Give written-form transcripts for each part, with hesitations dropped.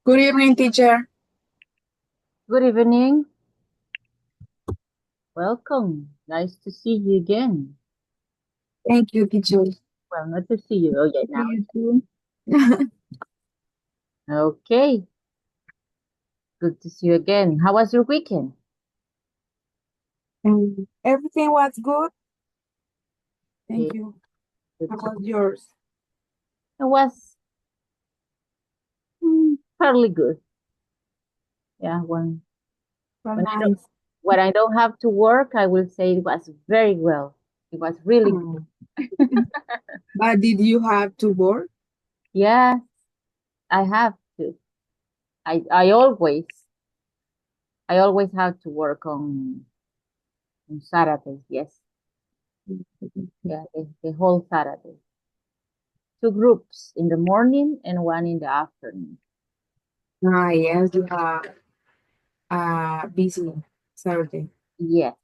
Good evening, teacher. Good evening. Welcome. Nice to see you again. Thank you, teacher. Well, not to see you. Oh, yeah, now. You too. Okay. Good to see you again. How was your weekend? Everything was good. Okay, Thank you. good How to. about yours? It was fairly good. Yeah, Well, when I don't nice. when I don't have to work, I will say it was very well. It was really good. Oh. But did you have to work? Yes, I have to. I always have to work on Saturdays. Yes, yeah, the whole Saturday. Two groups in the morning and one in the afternoon. Ah, yes, you have busy Saturday. Yes,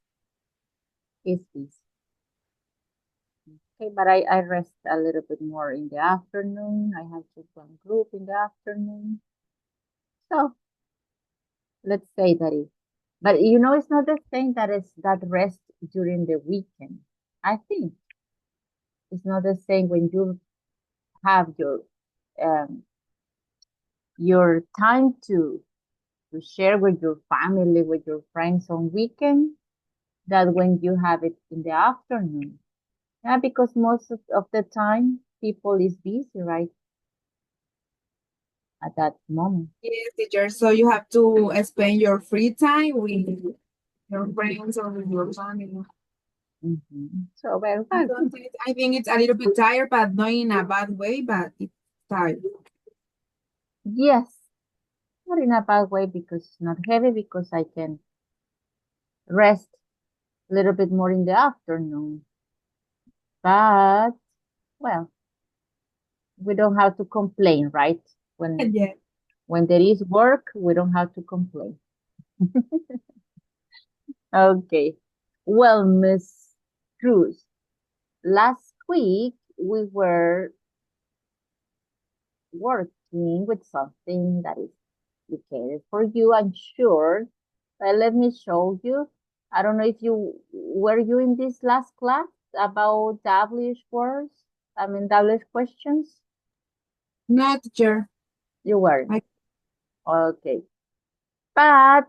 it's busy. Okay, but I rest a little bit more in the afternoon. I have just one group in the afternoon. So let's say that is. But it's not the same that is that rest during the weekend. I think it's not the same when you have um your time to share with your family, with your friends on weekend, that when you have it in the afternoon. Yeah, because most of the time people is busy, right? At that moment. Yes, teacher. So you have to spend your free time with your friends or with your family. So very well. Sometimes I think it's a little bit tired, but not in a bad way, but it's tired. Yes, not in a bad way because it's not heavy because I can rest a little bit more in the afternoon. But well, we don't have to complain, right? When Yeah. when there is work, we don't have to complain. Okay. Well, Miss Cruz, last week we were working with something that is complicated for you, I'm sure. But let me show you. I don't know if you were you in this last class about WH words. I mean WH questions. No, teacher. You weren't. I Okay. But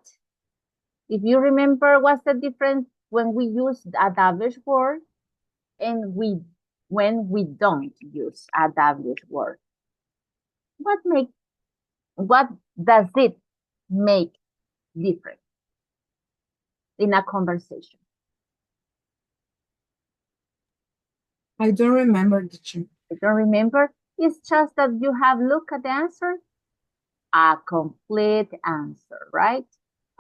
if you remember, what's the difference when we use a WH word and when we don't use a WH word? What make what does it make different in a conversation? I don't remember, teacher. You don't remember? It's just that you have looked at the answer, a complete answer, right?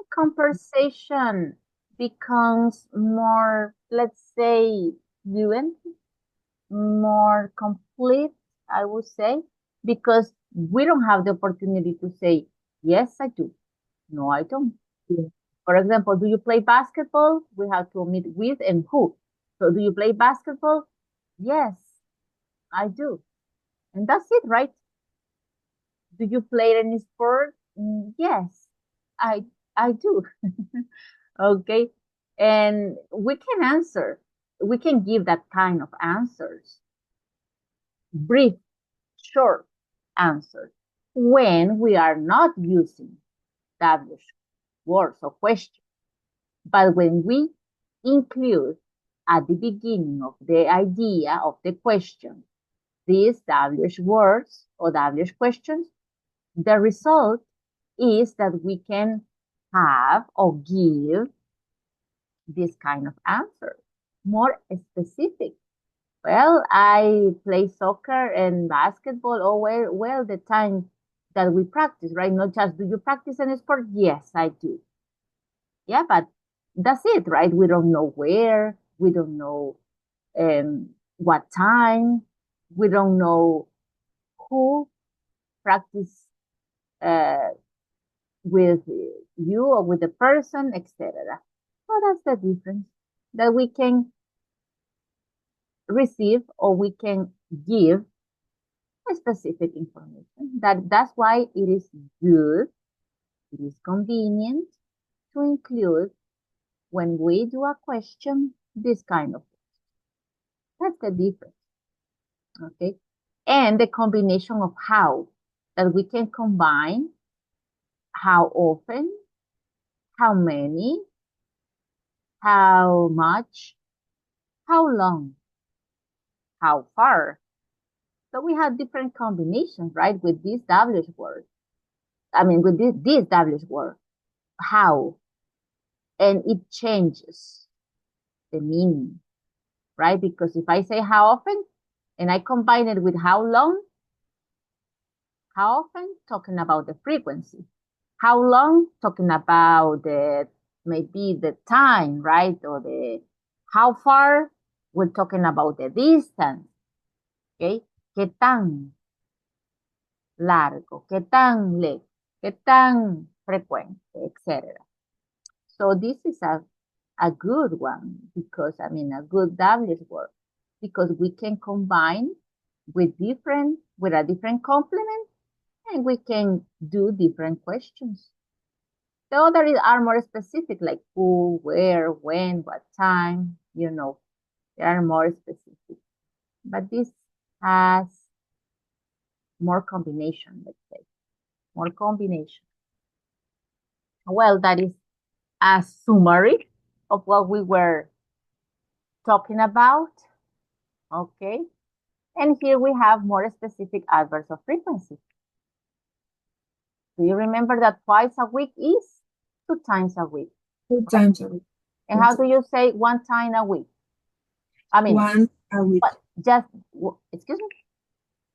A conversation becomes more, let's say, fluent, more complete, I would say, because we don't have the opportunity to say, yes, I do. No, I don't. Yeah. For example, do you play basketball? We have to omit with and who. So do you play basketball? Yes, I do. And that's it, right? Do you play any sport? Yes, I I do. Okay. And we can answer. We can give that kind of answers. Brief, short answers. When we are not using established words or questions. But when we include at the beginning of the idea of the question the established words or established questions, the result is that we can have or give this kind of answer, more specific. Well, I play soccer and basketball. Oh, well, the time that we practice, right? Not just do you practice any sport? Yes, I do. Yeah, but that's it, right? We don't know where, we don't know what time, we don't know who practice uh, with you or with the person, etc. So that's the difference that we can receive or we can give specific information. That's why it is good, it is convenient to include when we do a question, this kind of thing. That's the difference. Okay. And the combination of how that we can combine how often, how many, how much, how long, how far. So we have different combinations, right? With this WH word. I mean, with this WH word, how, and it changes the meaning, right? Because if I say how often and I combine it with how long, how often, talking about the frequency. How long, talking about maybe the time, right? Or how far, we're talking about the distance. Okay. ¿Qué tan largo? ¿Qué tan lejos? ¿Qué tan frecuente? Etc. So this is a good one because, I mean, a good WH word because we can combine with a different complement and we can do different questions. The others are more specific, like who, where, when, what time, they are more specific. But this has more combination, let's say, more combination. Well, that is a summary of what we were talking about. Okay. And here we have more specific adverbs of frequency. Do you remember that twice a week is 2 times a week? 2 times a week. And how do you say 1 time a week? I mean, once a week. Just, excuse me?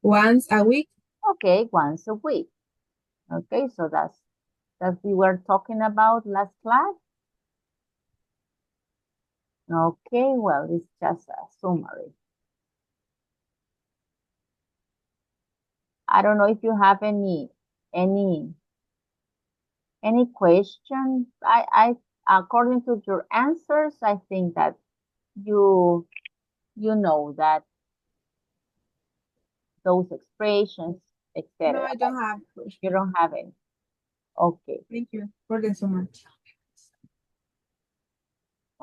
Once a week. Okay, once a week. Okay, so that's we were talking about last class. Okay, well, it's just a summary. I don't know if you have any questions. I according to your answers, I think that you know that those expressions, etc. No, I don't have. You don't have any. Okay. Thank you for the summary.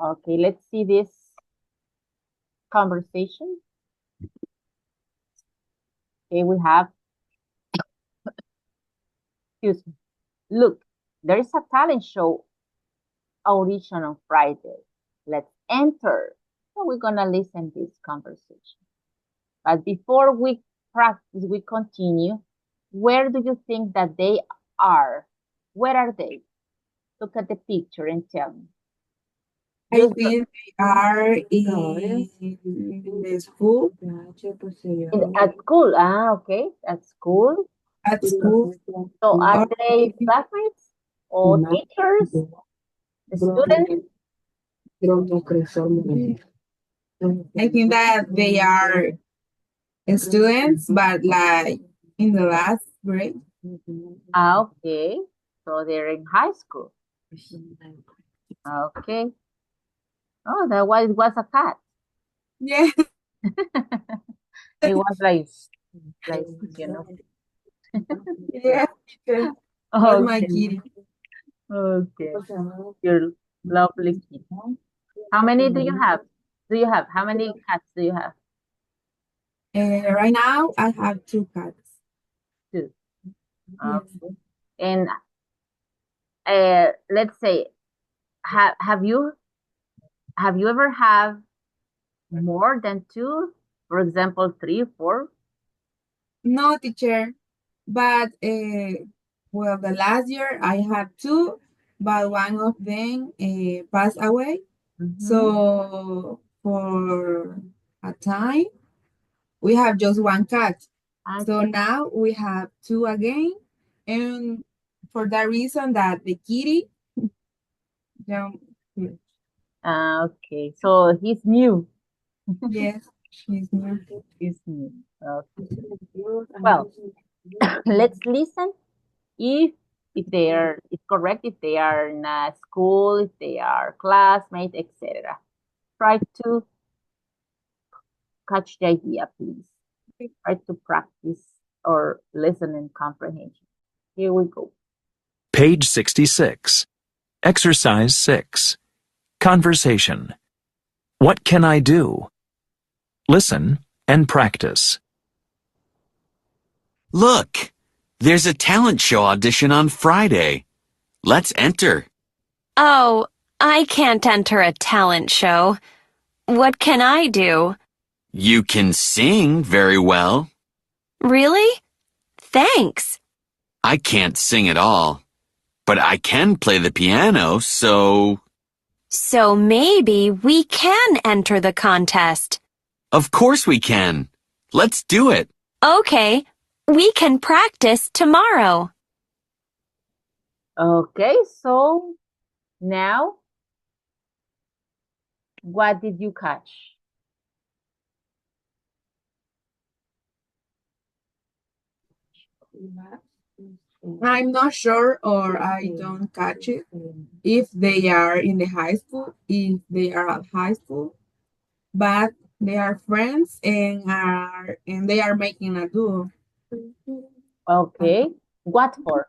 Okay, let's see this conversation. Okay, we have, excuse me. Look, there is a talent show audition on Friday. Let's enter. So we're gonna listen this conversation. But before we practice, we continue. Where do you think that they are? Where are they? Look at the picture and tell me. I think they are in the school. At school. Ah, okay. At school. At school. So are they classmates or teachers? Students? I think that they are students, but like in the last grade. Ah, okay. So they're in high school. Okay. Oh, that was a cat. Yeah. It was like you know. Yeah. Okay. My kitty. Okay. Your lovely kitty. How many do you have? How many cats do you have? Right now, I have 2 cats. 2. Yes. And let's say, have you ever have more than 2? For example, 3, 4? No, teacher. But well, the last year I had 2, but one of them passed away. So for a time, we have just 1 cat. So now we have 2 again, and for that reason that the kitty, Okay, so he's new. yes, she's new. He's new. Okay. Well, let's listen if they are it's correct, if they are in a school, if they are classmates, etc. Try to catch the idea, please. Try to practice or listening comprehension. Here we go. Page 66. Exercise 6. Conversation. What can I do? Listen and practice. Look, there's a talent show audition on Friday. Let's enter. Oh, I can't enter a talent show. What can I do? You can sing very well. Really? Thanks. I can't sing at all, but I can play the piano, so... So maybe we can enter the contest. Of course we can. Let's do it. Okay, we can practice tomorrow. Okay, so now, what did you catch? I'm not sure or I don't catch it if they are in the high school, if they are at high school, but they are friends and they are making a duo. Okay, what for?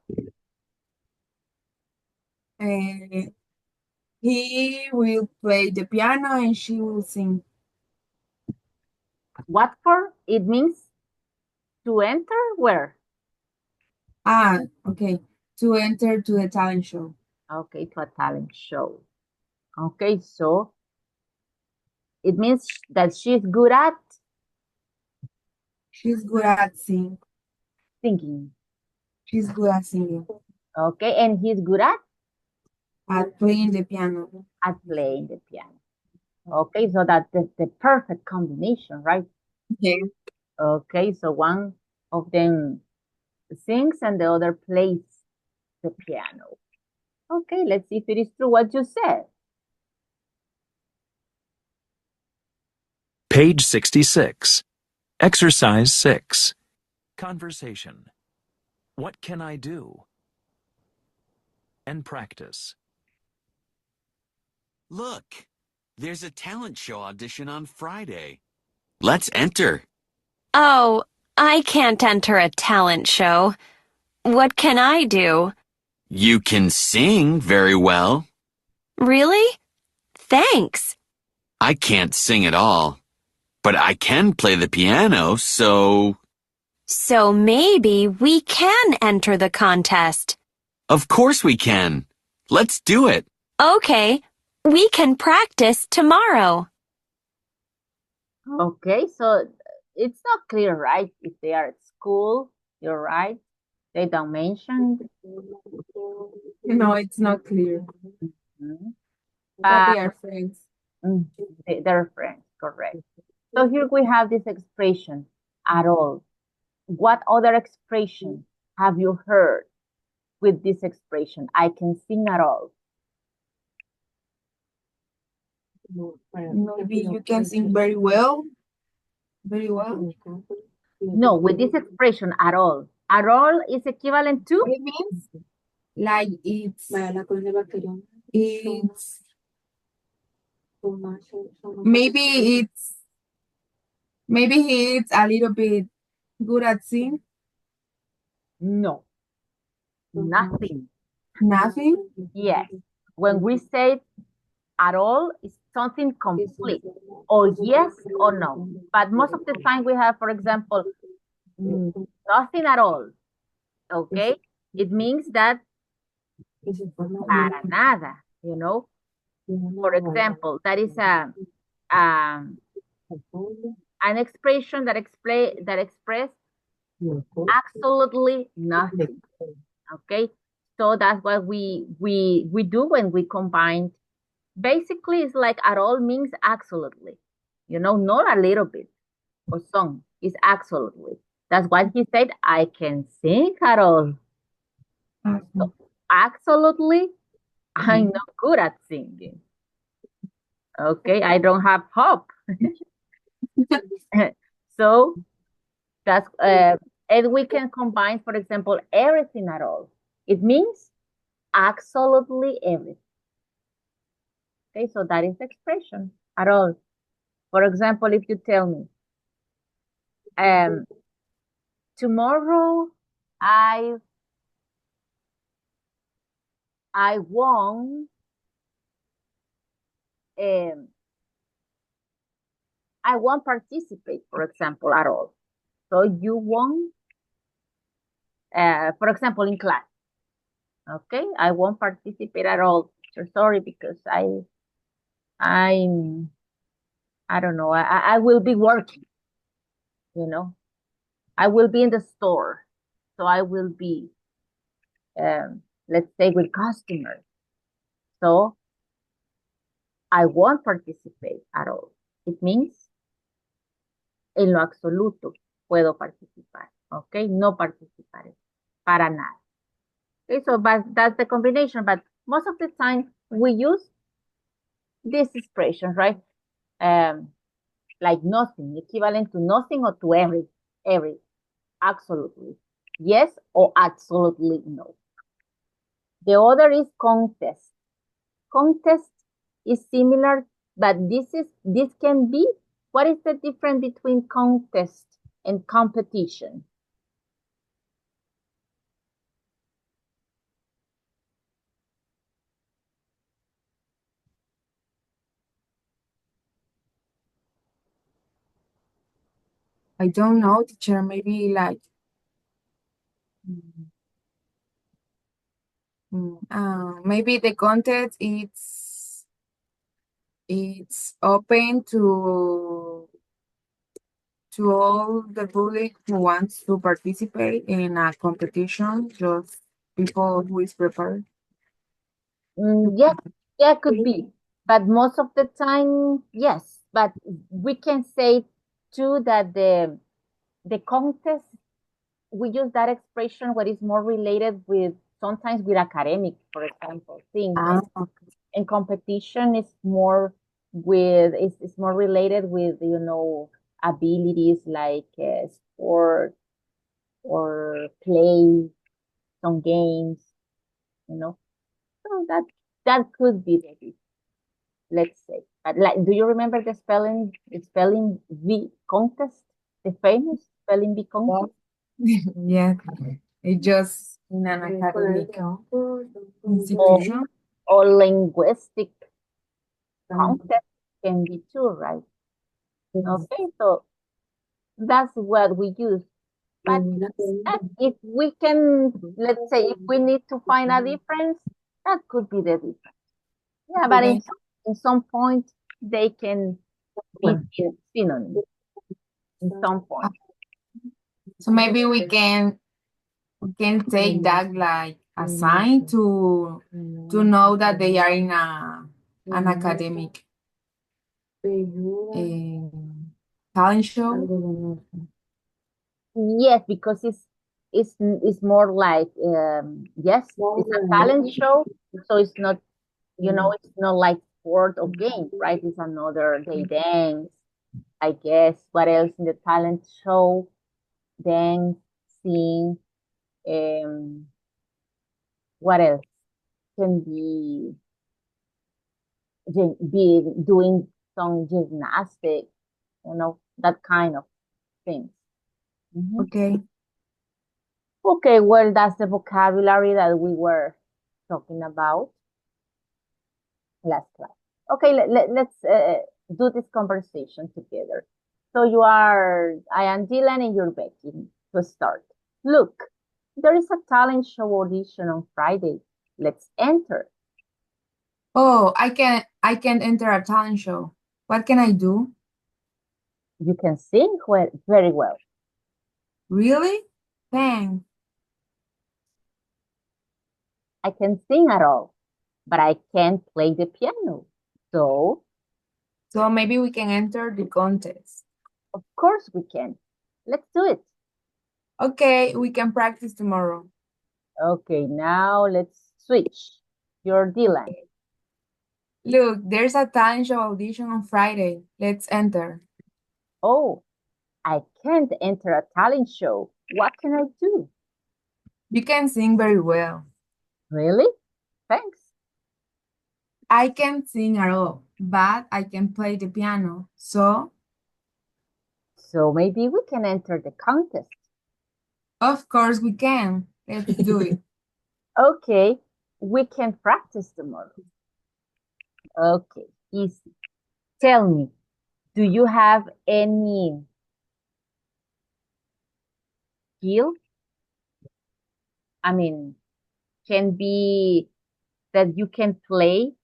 And he will play the piano and she will sing. What for? It means to enter where? Ah, okay. To enter to the talent show. Okay, to a talent show. Okay, so it means that she's good at She's good at singing. singing. She's good at singing. Okay, and he's good At playing the piano. at playing the piano. Okay, so that's the perfect combination, right? Okay. Okay, so one of them sings and the other plays the piano. Okay, let's see if it is true what you said. Page 66. Exercise 6. Conversation. What can I do? And practice. Look, there's a talent show audition on Friday. Let's enter. Oh, I can't enter a talent show. What can I do? You can sing very well. Really? Thanks. I can't sing at all, but I can play the piano, so... So maybe we can enter the contest. Of course we can. Let's do it. Okay, we can practice tomorrow. Okay, so it's not clear, right? If they are at school, you're right. They don't mention. No, it's not clear. Mhm. But they are friends. They're friends, correct. So here we have this expression, at all. What other expression have you heard with this expression? I can sing at all. Maybe you can sing very well. Very well. No, with this expression, at all. At all is equivalent to? What it means? Like it's maybe it's maybe he's a little bit good at sing. No, nothing. Nothing. Yes. When we say at all, it's something complete, or yes or no. But most of the time we have, for example, nothing at all. Okay? It means that para nada, you know? For example, that is um, an expression that express absolutely nothing. Okay? So that's what we do when we combine. Basically, it's like at all means absolutely. You know, not a little bit or some. It's absolutely. That's what he said. I can sing at all. So, absolutely, I'm not good at singing. Okay, I don't have hope. So that's and we can combine, for example, everything at all. It means absolutely everything. Okay, so that is the expression at all. For example, if you tell me, tomorrow I won't I won't participate, for example, at all. So you won't, for example, in class. Okay, I won't participate at all. So sorry because I'm I don't know. I will be working. You know, I will be in the store, so I will be let's say with customers. So I won't participate at all. It means en lo absoluto puedo participar. Okay, no participaré para nada. Okay, so but that's the combination. But most of the time we use this expression, right? Like nothing, equivalent to nothing or to every, absolutely. Yes or absolutely no. The other is contest. Contest is similar, but this can be, what is the difference between contest and competition? I don't know, teacher. Maybe like maybe the content it's open to all the public who wants to participate in a competition, just people who is prepared. Yeah, yeah, could be. But most of the time, yes. But we can say too that the contest, we use that expression what is more related with sometimes with academic, for example, things. Ah, And competition is more with is more related with abilities like sport or play some games, you know. So that could be the difference, let's say. But like, do you remember the spelling bee contest, the famous spelling bee contest? yeah, it just in an academic or institution. or linguistic contest can be too, right? Okay, so that's what we use. But if we can, let's say, if we need to find a difference, that could be the difference. Yeah, but Okay. in some point, they can be synonyms in some point. So maybe we can take that like a sign to know that they are in an academic talent show. Yes, because it's more like yes, it's a talent show, so it's not it's not like sport or game, right? It's another they dance, I guess. What else in the talent show? Dance, sing, um, what else can be doing some gymnastics, that kind of things. Mhm. Okay. Okay, well, that's the vocabulary that we were talking about last class. Okay, let's do this conversation together. So I am Dylan and you're Becky to start. Look, there is a talent show audition on Friday. Let's enter. Oh, I can enter a talent show. What can I do? You can sing very well. Really? Thanks. I can sing at all, but I can't play the piano. So, So maybe we can enter the contest. of course we can. Let's do it. Okay, we can practice tomorrow. Okay, now let's switch. You're Dylan. Look, there's a talent show audition on Friday. Let's enter. Oh, I can't enter a talent show. What can I do? You can sing very well. Really? Thanks. I can't sing at all, but I can play the piano. So, So maybe we can enter the contest. Of course we can. Let's do it. Okay, we can practice tomorrow. Okay, easy. Tell me, do you have any skill? I mean, can be that you can play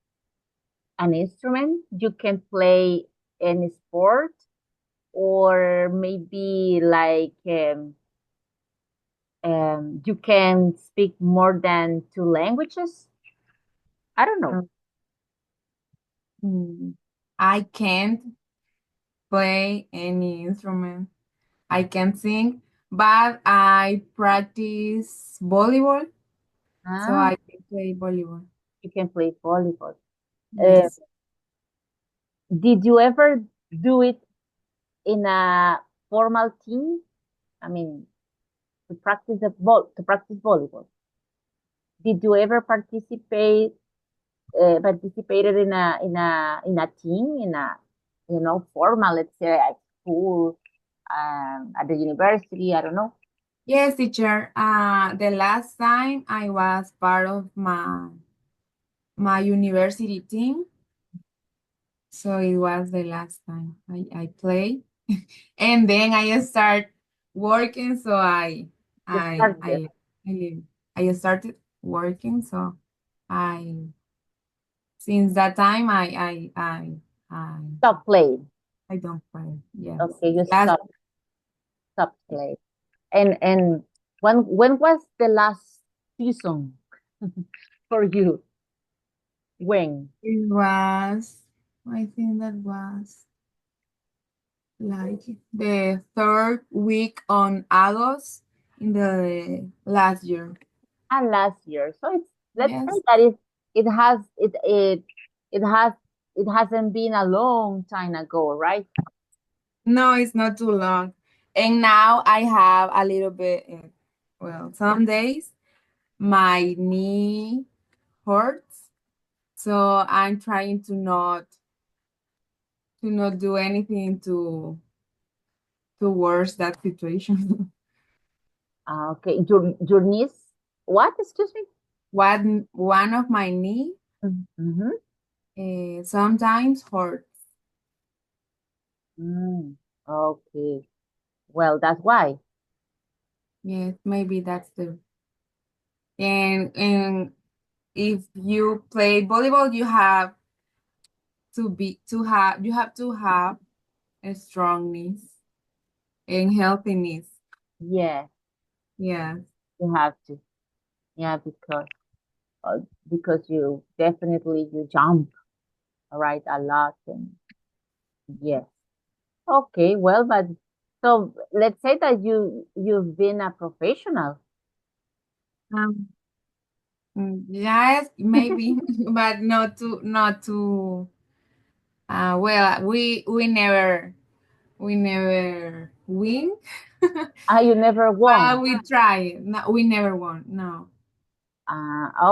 an instrument, you can play any sport, or maybe like you can speak more than two languages. I don't know. Mm, I can't play any instrument. I can't sing, but I practice volleyball, so Ah, I can play volleyball. you can play volleyball. Uh, Yes. did you ever do it in a formal team? I mean, to practice volleyball. Did you ever participated in a team formal, let's say at school, at the university? I don't know. Yes, teacher. The last time I was part of my university team, so it was the last time I played, and then I start working. So You I started. I I, I started working. So I since that time I Stop playing. I don't play. Yes. Okay, you Last stop playing. And when was the last season for you? When? it was I think that was like the third week on August in the last year. Last year. So it's, let's say Yes. that it has it has it hasn't been a long time ago, right? No, it's not too long. And now I have a little bit, well, some days my knee hurts. So I'm trying to not do anything to worse that situation. Okay, your niece, what? Excuse me. One of my knee Mm-hmm. sometimes hurts. Mm, okay. Well, that's why. Yes, maybe that's the and if you play volleyball, you have to have a strong knees and healthy knees. Yeah, Yeah. you have to. Yeah, uh, because you definitely you jump, right, a lot, and yes. Okay, well, but so let's say that you've been a professional. Um, yes, maybe, but not to. Well, we never win, Ah, you never but won. we try. No, we never won. No.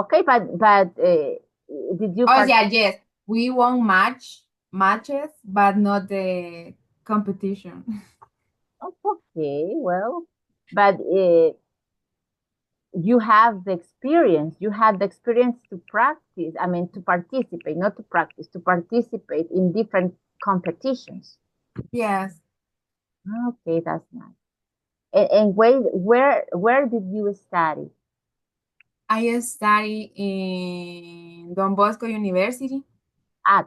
Okay, but did you Oh part? yeah, yes, we won matches, but not the competition. Oh, okay, well, but you have the experience. You had the experience to practice. I mean, to participate, not to practice, to participate in different competitions. Yes, Okay, that's nice. And where did you study? I study in Don Bosco University. At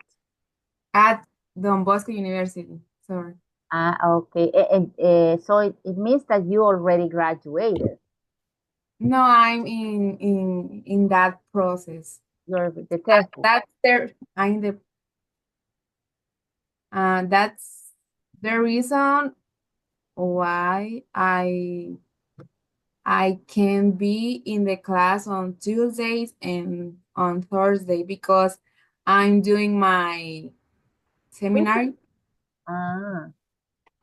At Don Bosco University. Sorry. okay, and so it means that you already graduated. No, I'm in that process. You're the Uh, thesis. that's the I'm the that's the reason why I can be in the class on Tuesdays and on Thursday because I'm doing my Thesis? seminar Ah,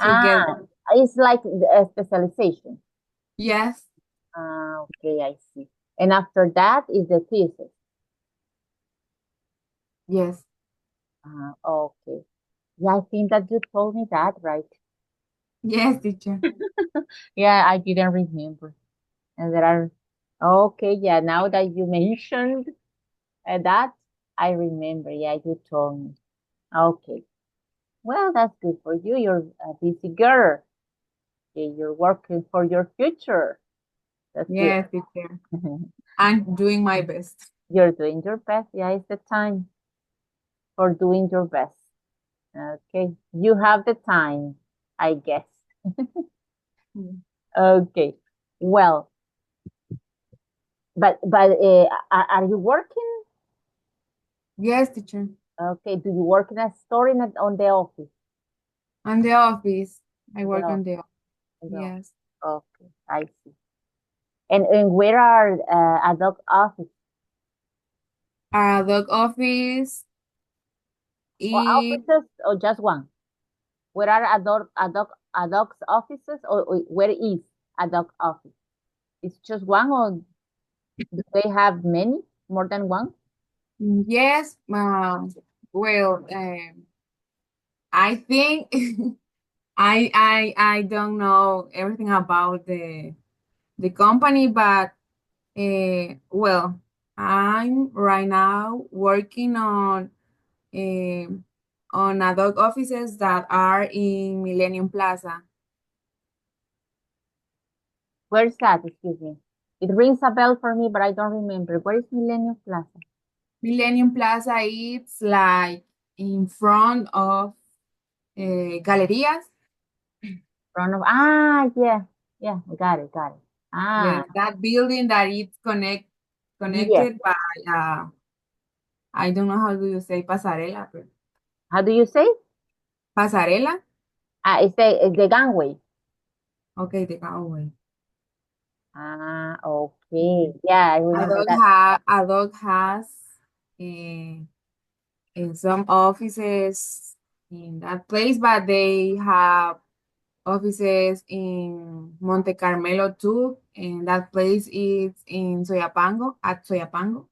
to get it's like a specialization. yes, Okay, I see. And after that is the thesis. yes, Okay. Yeah, I think that you told me that, right? yes, teacher. Yeah, I didn't remember. And there are, okay, yeah, now that you mentioned that, I remember. Yeah, you told me. Okay. Well, that's good for you. You're a busy girl. Okay, you're working for your future. That's good. Yes, teacher. I'm doing my best. You're doing your best. Yeah, it's the time for doing your best. Okay. You have the time, I guess. Mm. Okay. Well, but are you working? Yes, teacher. Okay. Do you work in a store on the office? On the office. I On the work on office. the office. On the office. Yes. Okay, I see. And where are adult office Dog office or is offices or just one? Where are adult offices or where is adult office? It's just one or do they have many more than one? yes. Well, I think I don't know everything about the company, but well, I'm right now working uh, on a dog offices that are in Millennium Plaza. Where's that? Excuse me. It rings a bell for me, but I don't remember. Where is Millennium Plaza? Millennium Plaza it's like in front of Galerías. Front of yeah, yeah, got it. Ah, Yes, that building that it's yes. connected by I don't know how do you say pasarela, but How do you say? pasarela. It's the gangway. Okay, the cowboy. Ah, okay. Yeah, I remember that. A dog has uh, in some offices in that place, but they have offices in Monte Carmelo too, and that place is in Soyapango, at Soyapango.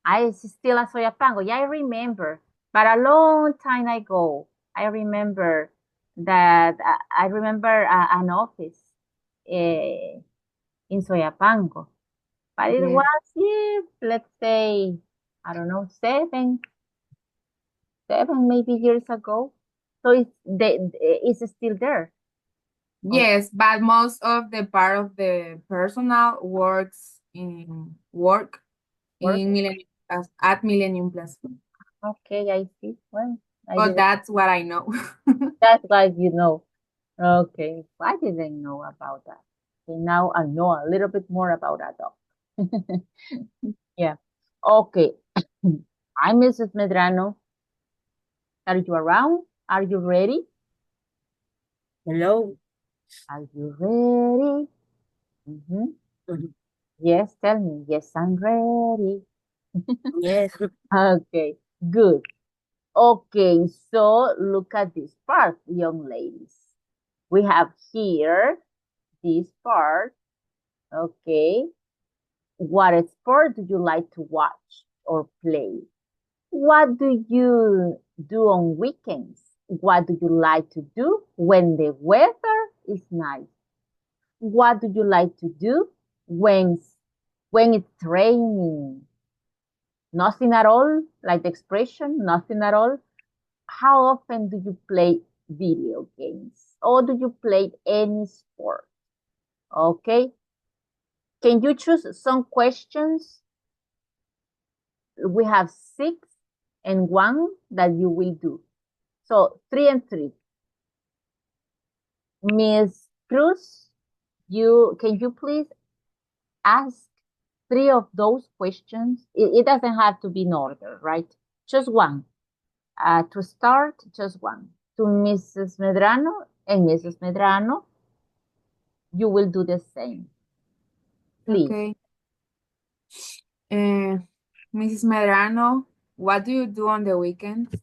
I still a Soyapango. Yeah, I remember. But a long time ago, I remember that I remember an office uh, in Soyapango. But it Yes, was, yeah, let's say, I don't know, seven maybe years ago. So it's still there. Oh, yes, but most of the part of the personnel work work. in Millennium Plus, at Millennium Plus. Okay, I see. Well, I But didn't. that's what I know. That's why you know. Okay, I didn't know about that. Okay, now I know a little bit more about that dog. Yeah. Okay. I'm Mrs. Medrano. Are you around? Are you ready? Hello. Are you ready? Mhm. Mhm. Yes, tell me. Yes, I'm ready. Yes. Okay, good. Okay, so look at this part, young ladies. We have here this part. Okay. What sport do you like to watch or play? What do you do on weekends? What do you like to do when the weather is nice? What do you like to do when when it's raining? Nothing at all, like the expression, nothing at all. How often do you play video games? Or do you play any sport? Okay. Can you choose some questions? We have six and one that you will do. So three and three. Miss Cruz, you please ask three of those questions? It doesn't have to be in order, right? Just one. To start, just one. To Mrs. Medrano and Mrs. Medrano, you will do the same. Please. Okay. Uh, Mrs. Medrano, what do you do on the weekends?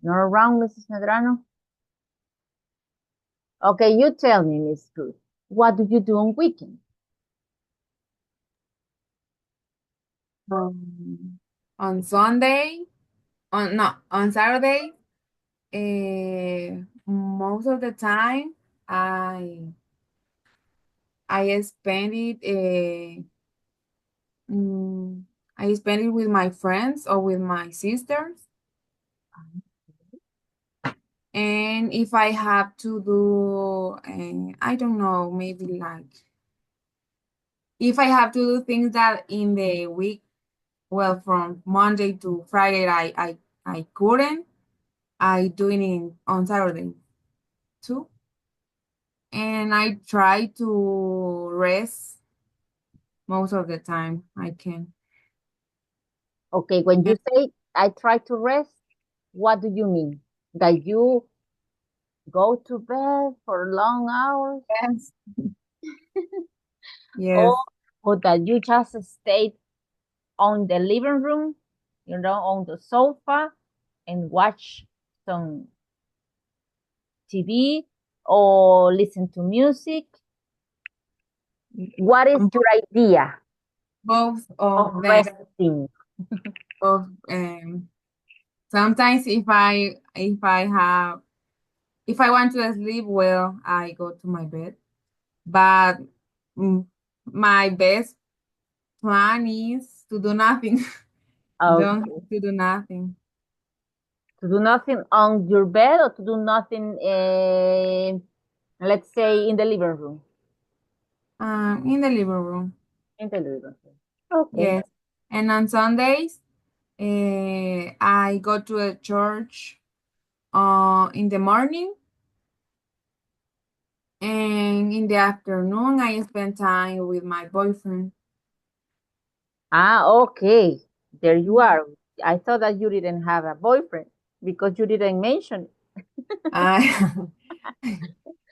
Not around, Mrs. Medrano? Okay, you tell me, Miss Ruth, what do you do on weekends? On Sunday, on no, on Saturday, most of the time I I spend it mm, I spend it with my friends or with my sisters. And if I have to do, I don't know, maybe like if I have to do things that in the week, well, from Monday to Friday, I couldn't, I do it on Saturday too. And I try to rest most of the time I can. Okay, when And you say I try to rest, what do you mean? That you go to bed for long hours, yes, or, yes, or that you just stay on the living room, on the sofa and watch some TV or listen to music? What is your idea both of of them. resting? Of sometimes if I want to sleep, well, I go to my bed. But mm, my best plan is to do nothing. Don't Okay. to do nothing. To do nothing on your bed or to do nothing, let's say, in the living room? In the living room. In the living room. Okay. Yes. And on Sundays, I go to a church in the morning, and in the afternoon I spend time with my boyfriend. Ah, okay. There you are. I thought that you didn't have a boyfriend because you didn't mention I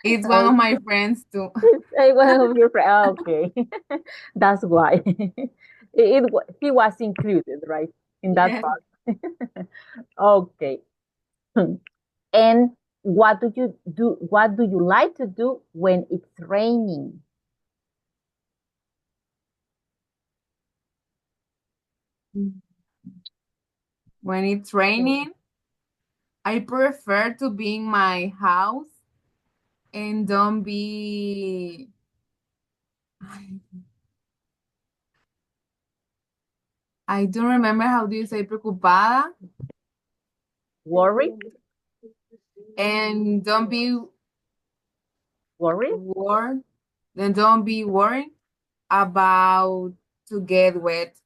it's one of it. my friends too. Say one of your friends. Okay, that's why he was included, right, in that Yes. part. Okay. And what do you do? What do you like to do when it's raining? When it's raining, I prefer to be in my house and don't be. I don't remember how do you say preocupada, Worry, and don't be worry. worried. Then don't be worried about to get wet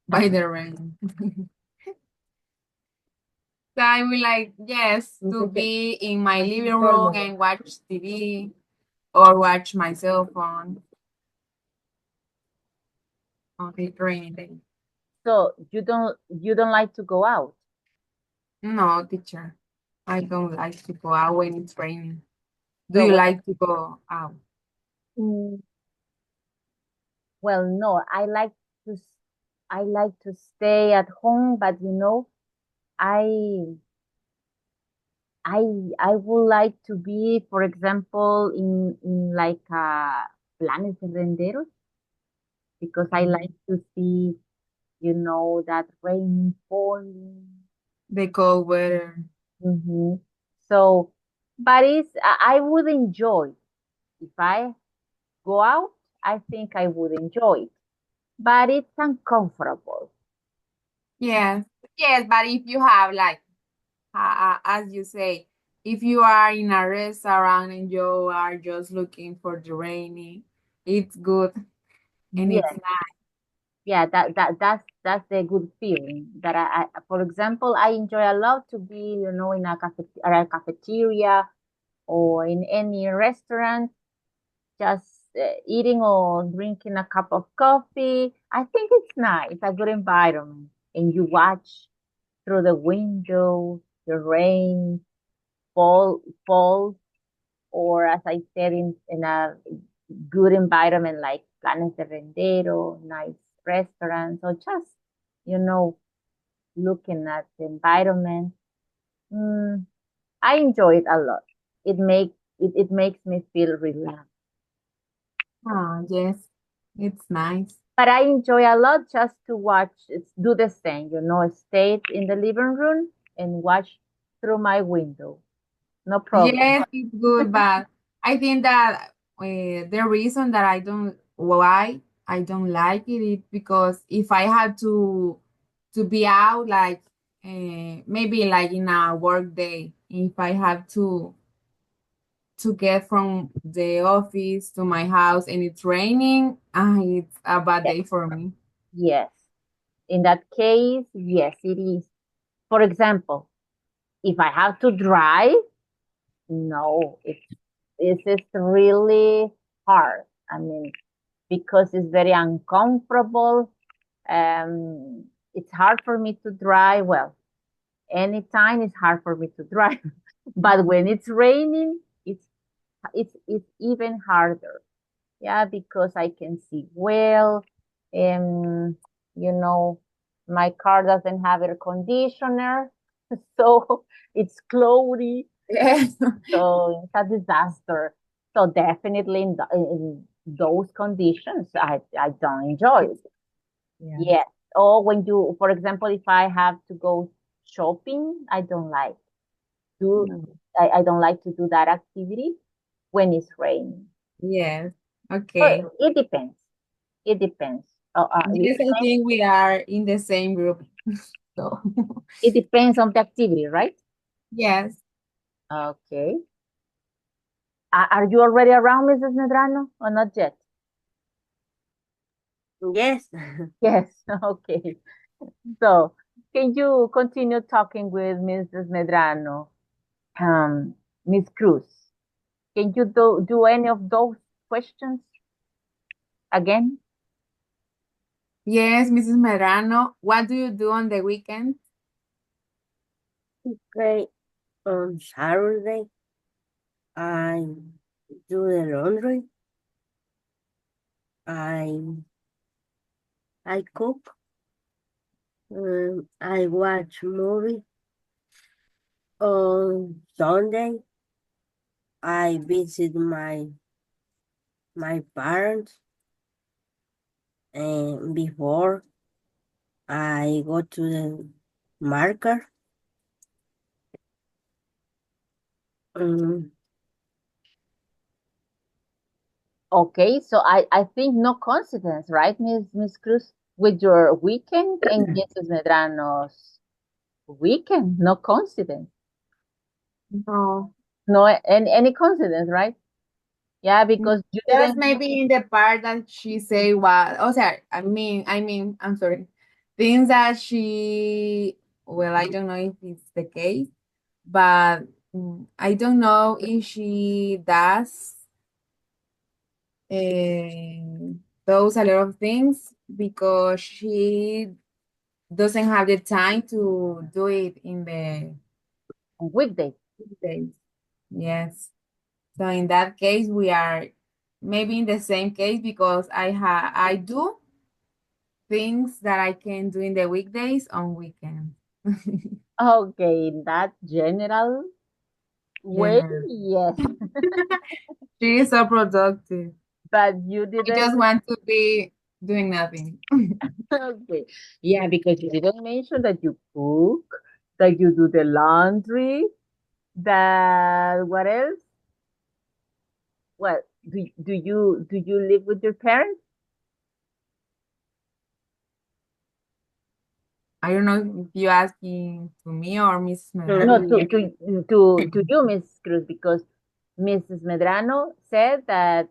by the rain. So I would like, yes, to be in my living room and watch TV or watch my cell phone on the rainy day. So you don't like to go out. No, teacher, I don't like to go out when it's raining. Do So you when like to go out? mm, well, no, to s- I like to stay at home, but I I would like to be, for example, in like planes de renderos because I Mm. like to see, that rain falling. The cold weather. Hmm. So, but I would enjoy if I go out. I think I would enjoy it, but it's uncomfortable. Yes, yes, but if you have like, as you say, if you are in a restaurant and you are just looking for the rainy, it's good and it's Yes, yeah, that's a good feeling. That for example, I enjoy a lot to be, in a cafeteria or in any restaurant, just eating or drinking a cup of coffee. I think it's nice, a good environment, and you watch through the window the rain fall, or as I said, in a good environment like Planes de Rendero, nice restaurants, or just, you know, looking at the environment. Mm, I enjoy it a lot. It makes It makes me feel relaxed. Oh, yes, it's nice. But I enjoy a lot just to watch, do the same, stay in the living room and watch through my window. No problem. Yes, it's good, but I think that the reason that why I don't like it is because if I had to be out, like maybe like in a work day, if I have to get from the office to my house and it's raining, it's a bad Yes. day for me. Yes. In that case, yes, it is. For example, if I have to drive, no, it's really hard. I mean, because it's very uncomfortable. It's hard for me to drive. Well, anytime it's hard for me to drive. But when it's raining, it's even harder. Yeah, because I can see well. Um, you know, my car doesn't have air conditioner, so it's cloudy, Yes. so it's a disaster. So definitely in those conditions, I don't enjoy it. Yeah. Yes. Or when you, for example, if I have to go shopping, I don't like do No. I don't like to do that activity when it's raining. Yes. But Okay. it depends. It depends. Yes, I think we are in the same group. So, It depends on the activity, right? yes. Okay. Are you already around, Mrs. Medrano, or not yet? Yes. Yes. Okay. So, can you continue talking with Mrs. Medrano? Um, Miss Cruz, can you do any of those questions again? Yes, Mrs. Medrano. What do you do on the weekend? Okay. On Saturday, I do the laundry. I I cook. I watch movie. On Sunday, I visit my parents. And before I go to the market. Um, Okay, so I think no coincidence, right, Miss Cruz, with your weekend and Mrs. Medrano's weekend? No coincidence. No. No, any coincidence, right? Yeah, because you Just didn't. maybe in the part that she say what, oh, sorry, I'm sorry. Things that well, I don't know if it's the case, but I don't know if she does those a lot of things because she doesn't have the time to do it in the Weekday. days. Yes. So in that case, we are maybe in the same case because I do things that I can do in the weekdays on weekends. Okay, in that general way, General. yes, She is so productive. but you I didn't. just want to be doing nothing. Okay, yeah, because you didn't mention that you cook, that you do the laundry, that what else? What do you live with your parents? I don't know if you're asking to me or Miss No, Medrano. to you, Miss Cruz, because Mrs. Medrano said that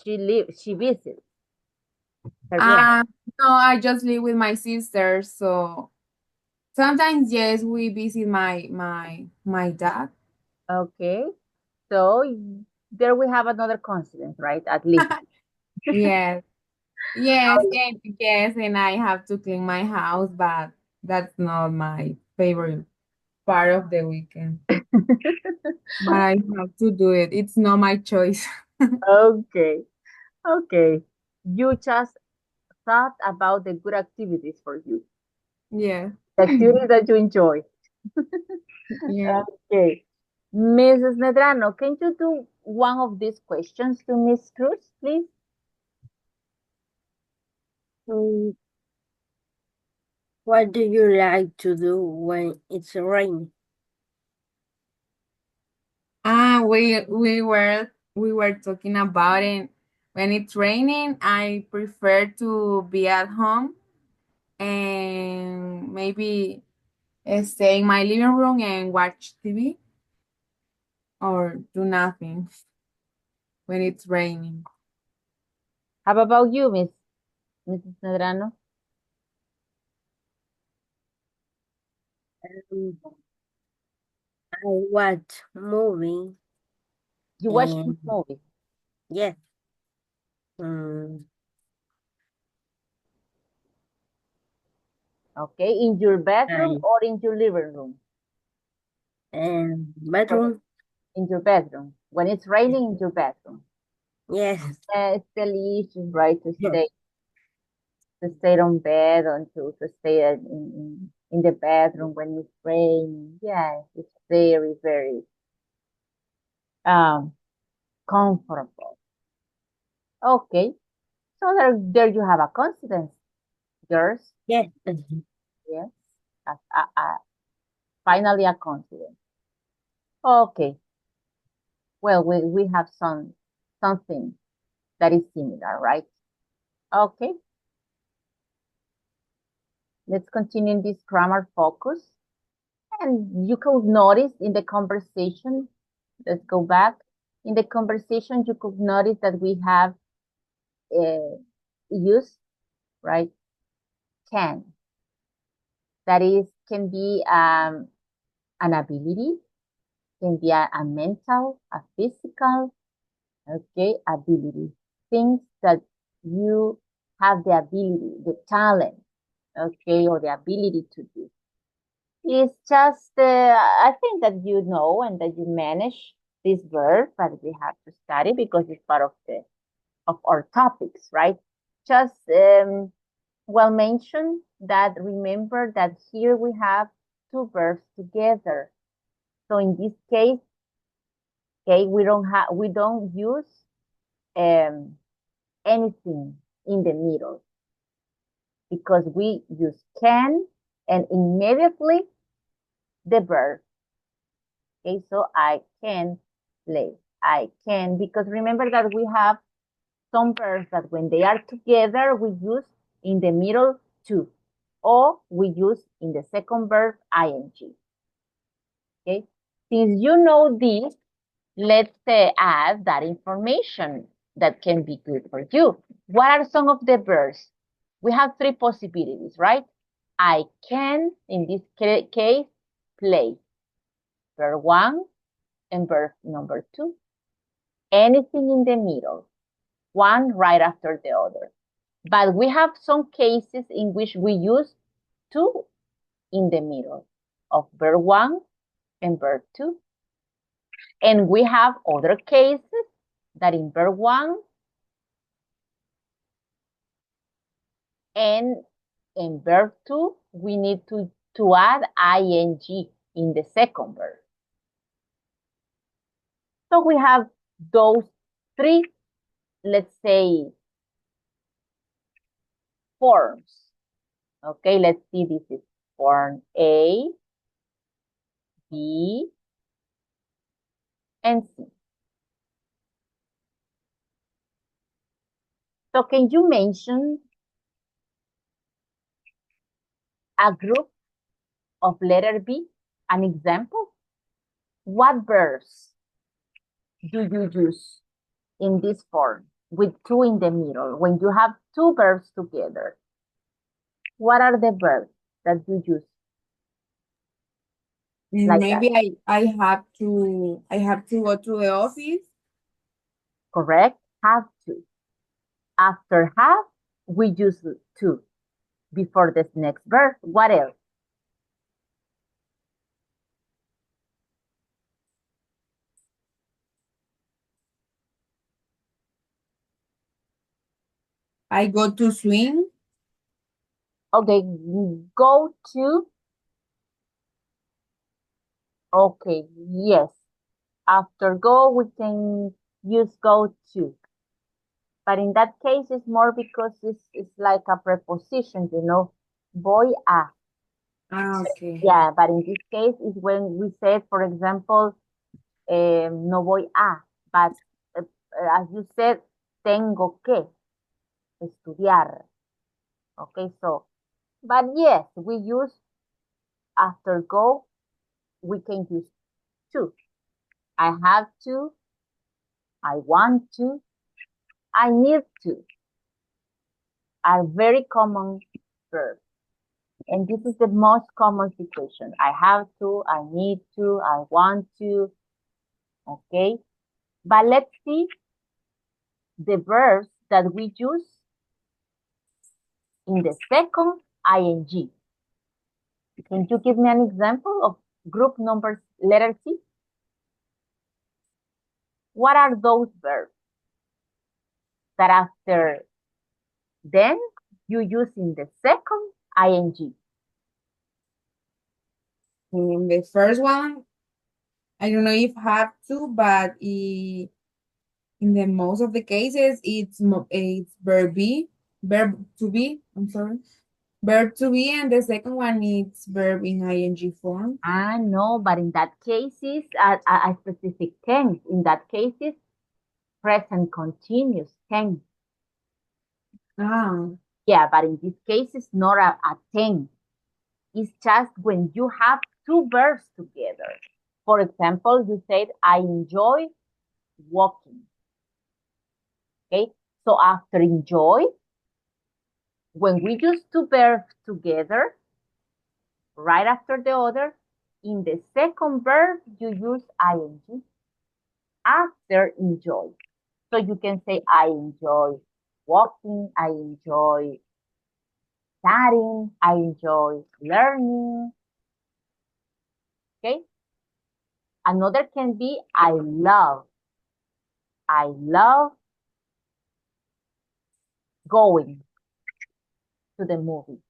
she visits her parents. Uh, no, I just live with my sister, so sometimes yes, we visit my dad. Okay, so there we have another coincidence, right? At least. Yes. Yes, and I have to clean my house, but that's not my favorite part of the weekend. But I have to do it. It's not my choice. Okay, okay. You just thought about the good activities for you, Yeah. the activities that you enjoy. Yeah. Okay. Mrs. Medrano, can you do one of these questions to Miss Cruz, please? Mm, What do you like to do when it's raining? We were talking about it. When it's raining, I prefer to be at home and maybe stay in my living room and watch TV or do nothing when it's raining. How about you, Mrs. Medrano? Um, I watch movie You watch and movie, yes, um, okay, in your bedroom I or in your living room? and Well, bedroom. in your bedroom. When it's raining, in your bedroom. Yes, It's delicious, right, to stay on bed and to stay in the bedroom when it's raining. Yes, it's very, very um comfortable. Okay, so there you have a coincidence, girls. yes. Yes, finally a coincidence. Okay, well we have something that is similar, right? Okay, let's continue in this grammar focus. And you could notice in the conversation, let's go back. In the conversation, you could notice that we have used, right, can. That is, can be an ability, can be a mental, a physical, okay, ability. Things that you have the ability, the talent, okay, or the ability to do. It's just, I think that you know and that you manage this verb, but we have to study because it's part of our topics, right? Just well mentioned that remember that here we have two verbs together. So in this case, okay, we don't use um, anything in the middle because we use can and immediately the verb. Okay, so I can play. I can, because remember that we have some verbs that when they are together, we use in the middle to, or we use in the second verb ing. Okay, since you know this, let's add that information that can be good for you. What are some of the verbs? We have three possibilities, right? I can, in this case, play. Verb one and verb number two. Anything in the middle, one right after the other. But we have some cases in which we use two in the middle of verb one and verb two. And we have other cases that in verb one and in verb two, we need to add ing in the second verb. So we have those three, let's say, forms. Okay, let's see, this is form A, B, and C. So can you mention a group of letter B? An example? What verbs do you use in this form with two in the middle when you have two verbs together? What are the verbs that you use like that? Maybe I have to go to the office. Correct? Have to. After have, we use to before this next verb. What else? I go to swim. Okay, go to. Okay, yes. After go, we can use go to. But in that case, it's more because it's like a preposition, you know. Voy a. Ah, okay. Yeah, but in this case, it's when we say, for example, no voy a. But as you said, tengo que estudiar. Okay, so, but yes, we use after go, we can use to. I have to, I want to, I need to are very common verbs. And this is the most common situation. I have to, I need to, I want to, okay? But let's see the verbs that we use in the second ing. Can you give me an example of group number letter C? What are those verbs that after then you use in the second ing? The first one, I don't know if have to, but in the most of the cases, it's verb to be. I'm sorry, verb to be, and the second one is verb in ing form. Ah, no, but in that case is a specific tense. In that case is present continuous tense. Ah, Yeah, but in this case, it's not a tense. It's just when you have two verbs together. For example, you said, I enjoy walking. Okay, so after enjoy, when we use two verbs together, right after the other, in the second verb, you use ing after enjoy. So you can say, I enjoy walking, I enjoy studying, I enjoy learning. Okay. Another can be, I love. I love going to the movie.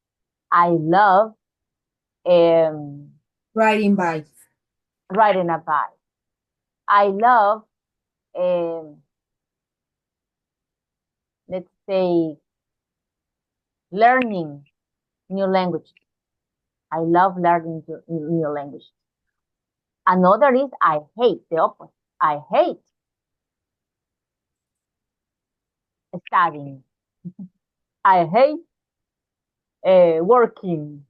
I love riding bikes. riding a bike. I love, um, let's say, learning new languages. I love learning new languages. Another is I hate, the opposite. I hate studying. I hate working.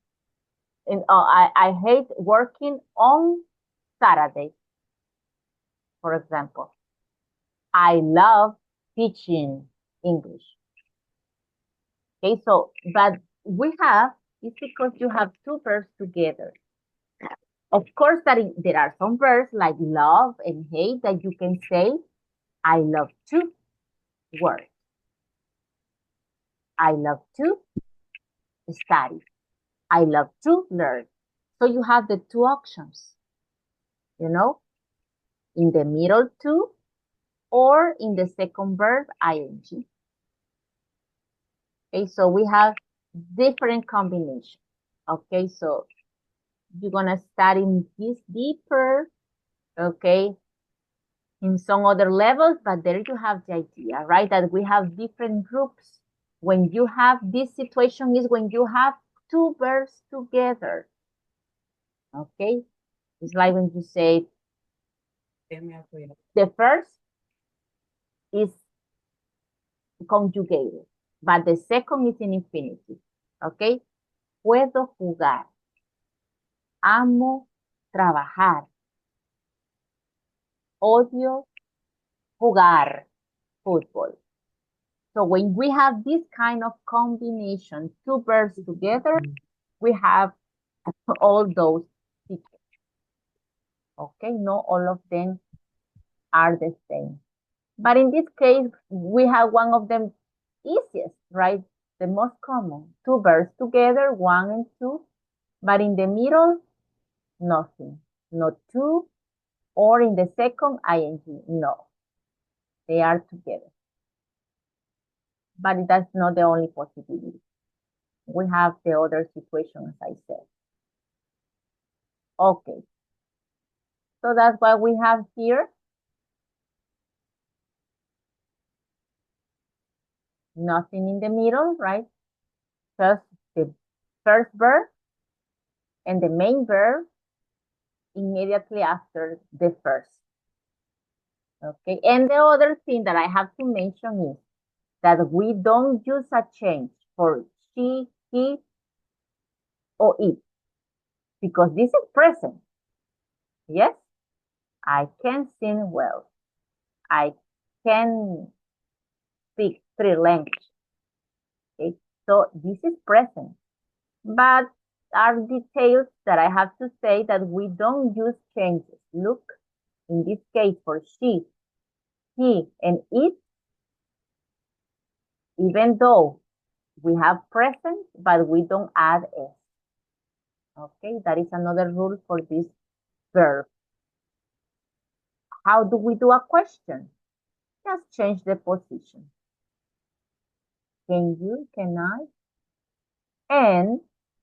I hate working on Saturday, for example. I love teaching English. Okay, so, but we have, it's because you have two verbs together. Of course, there are some verbs like love and hate that you can say, I love to work. I love to study. I love to learn. So you have the two options, you know, in the middle two or in the second verb, ing. Okay, so we have different combinations. Okay, so you're gonna study this deeper, okay, in some other levels, but there you have the idea, right? That we have different groups. When you have this situation is when you have two verbs together. Okay, it's like when you say the first is conjugated, but the second is in infinitive. Okay, puedo jugar, amo trabajar, odio jugar fútbol. So when we have this kind of combination, two verbs together, we have all those features. Okay, not all of them are the same. But in this case, we have one of them easiest, right? The most common. Two verbs together, one and two. But in the middle, nothing. Not two. Or in the second, ing. No. They are together. But that's not the only possibility. We have the other situation, as I said. Okay. So that's what we have here. Nothing in the middle, right? Just the first verb and the main verb immediately after the first. Okay, and the other thing that I have to mention is that we don't use a change for she, he, or it because this is present. Yes, I can sing well. I can speak three languages. Okay, so this is present, but are details that I have to say that we don't use changes. Look, in this case for she, he, and it, even though we have present, but we don't add s. Okay, that is another rule for this verb. How do we do a question? Just change the position. Can you, can I? And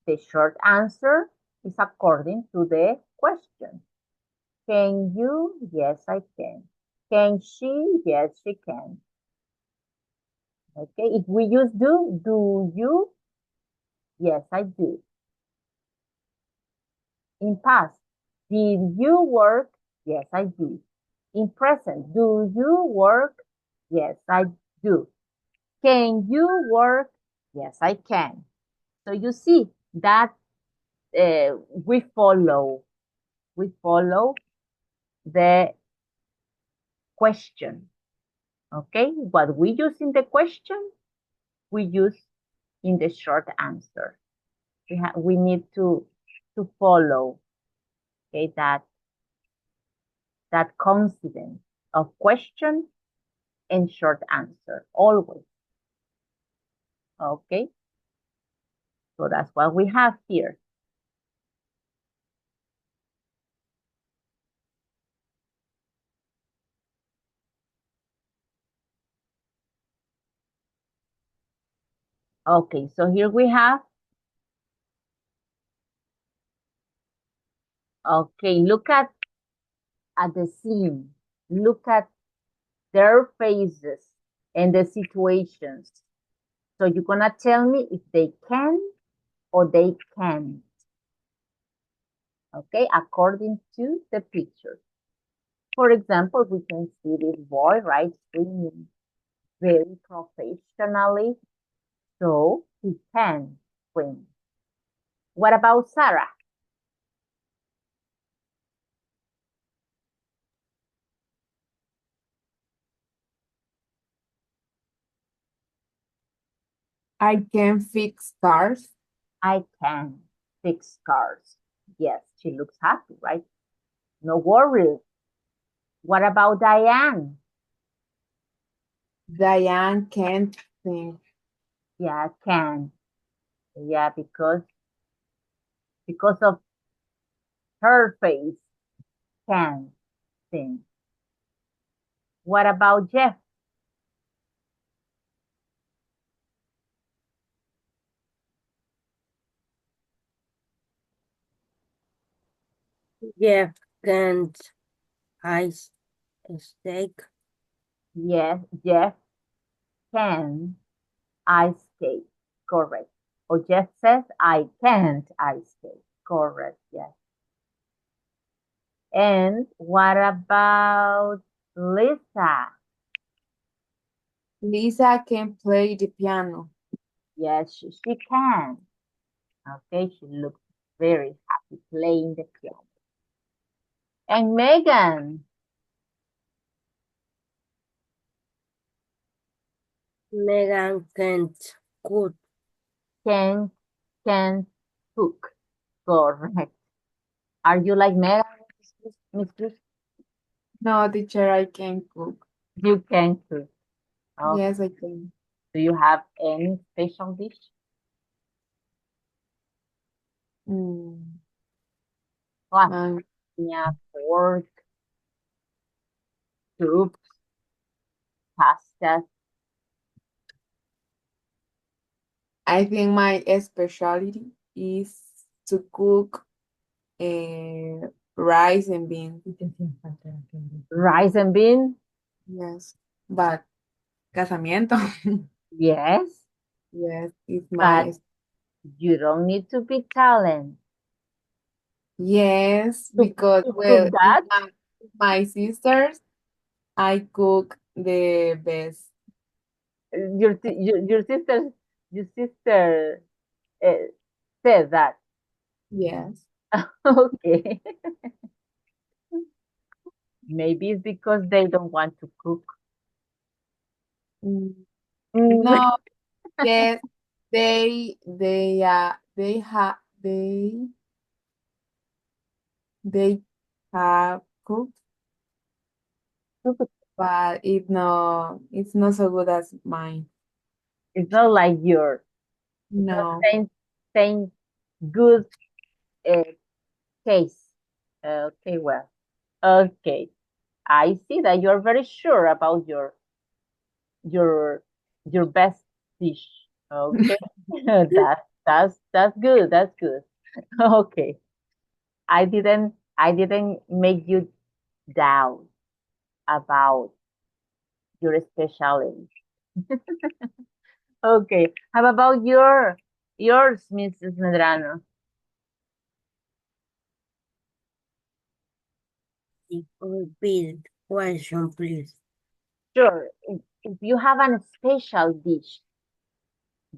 the short answer is according to the question. Can you? Yes, I can. Can she? Yes, she can. Okay, if we use do you? Yes, I do. In past, did you work? Yes, I do. In present, do you work? Yes, I do. Can you work? Yes, I can. So you see that we follow the question. Okay, what we use in the question, we use in the short answer. We need to follow, okay, that coincidence of question and short answer always. Okay, so that's what we have here. Okay, so here we have. Okay, look at the scene. Look at their faces and the situations. So you're gonna tell me if they can or they can't. Okay, according to the picture. For example, we can see this boy, right, swimming very professionally, so he can swim. What about Sarah? I can fix cars. I can fix cars. Yes, she looks happy, right? No worries. What about Diane? Diane can't sing. Yeah, can. Yeah, because of her face, can sing. What about Jeff? Jeff can't ice steak. Yes, Jeff can ice skate. Correct. Or Jeff says, I can't ice skate. Correct, yes. And what about Lisa? Lisa can play the piano. Yes, she can. Okay, she looks very happy playing the piano. And Megan Megan can't cook. can cook. Correct. Are you like Megan, Miss Chris? No, teacher, I can cook. You can cook. Okay. Yes, I can. Do you have any special dish? Mm, Lasagna, um, pork, soup, pasta. I think my specialty is to cook rice and beans. Rice and bean. Yes, but casamiento. Yes, Yes, it's but my you don't need to be talent yes, to, because to well, cook that. my sisters, I cook the best. Your sister uh, said that. Yes. Okay. Maybe it's because they don't want to cook. Mm, Mm. no, yes, they have they have cooked, but it's not so good as mine. It's not like yours. It's not No. same good uh, case. Okay, well, okay. I see that you're very sure about your your best dish. Okay, that's good. That's good. Okay, I didn't make you doubt about your specialty. Okay, how about yours, Mrs. Medrano? Repeat question, please. Sure. If you have a special dish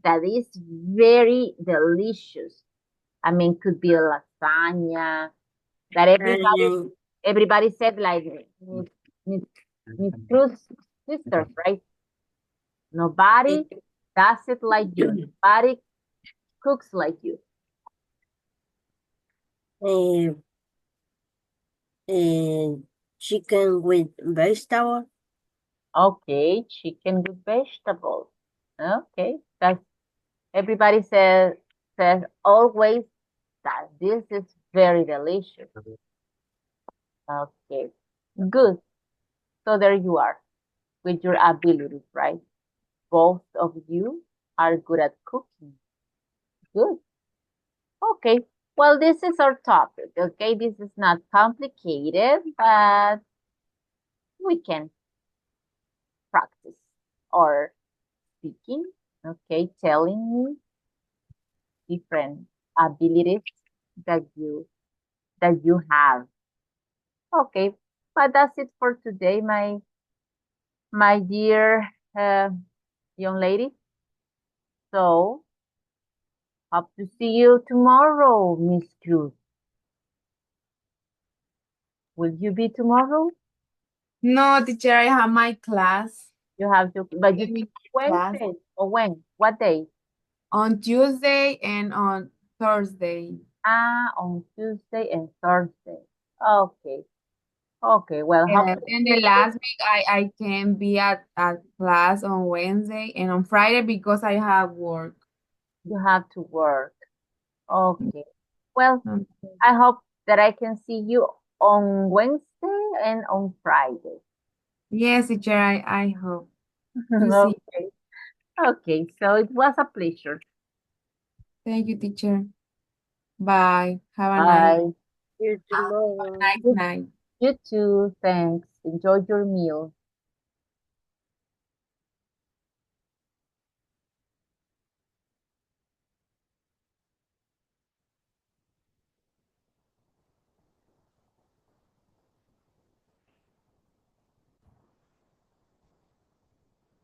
that is very delicious, I mean, could be a lasagna that And everybody said like Miss Miss Cruz sisters, right? Nobody does it like you. Nobody cooks like you. uh, chicken with vegetable. Okay, chicken with vegetables. Okay, that's everybody says always that this is very delicious. Okay, good. So there you are with your abilities, right? Both of you are good at cooking. Good. Okay. Well, this is our topic. Okay, this is not complicated, but we can practice or speaking. Okay, telling me different abilities that you have. Okay, but that's it for today, my dear young lady. So hope to see you tomorrow, Miss Cruz. Will you be tomorrow? No, teacher, I have my class. You have to, but you Gave teach me class Wednesday or when? What day? on Tuesday and on Thursday. Ah, on Tuesday and Thursday. Okay. Okay. Well, hope Yes, to and see the you. last week I can be at class on Wednesday and on Friday because I have work. You have to work. Okay. Well, Um, I hope that I can see you on Wednesday and on Friday. Yes, teacher, I hope to see. Okay. Okay. So it was a pleasure. Thank you, teacher. Bye. See you Have a tomorrow. nice night. You too. Thanks. Enjoy your meal.